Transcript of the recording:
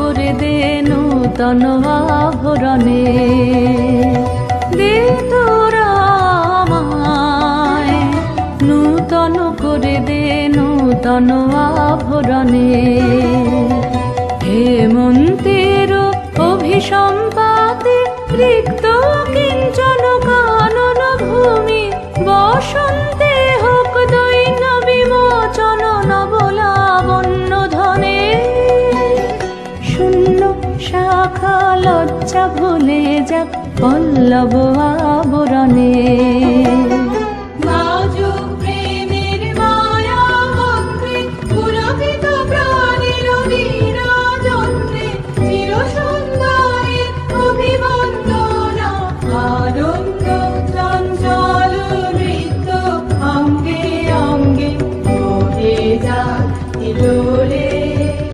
করে দে নূতন আভরণে, দে তোরা আমায় নূতন করে দে নূতন আভরণে। হেমন্তের অভিসম্পাতে রিক্ত কিঞ্চন কানন ভূমি, বসন্তে হোক দৈন্য বিমোচন নবলাবণ্য ধনে। শূন্য শাখা লজ্জা ভুলে যাক পল্লব আবরণে। Lore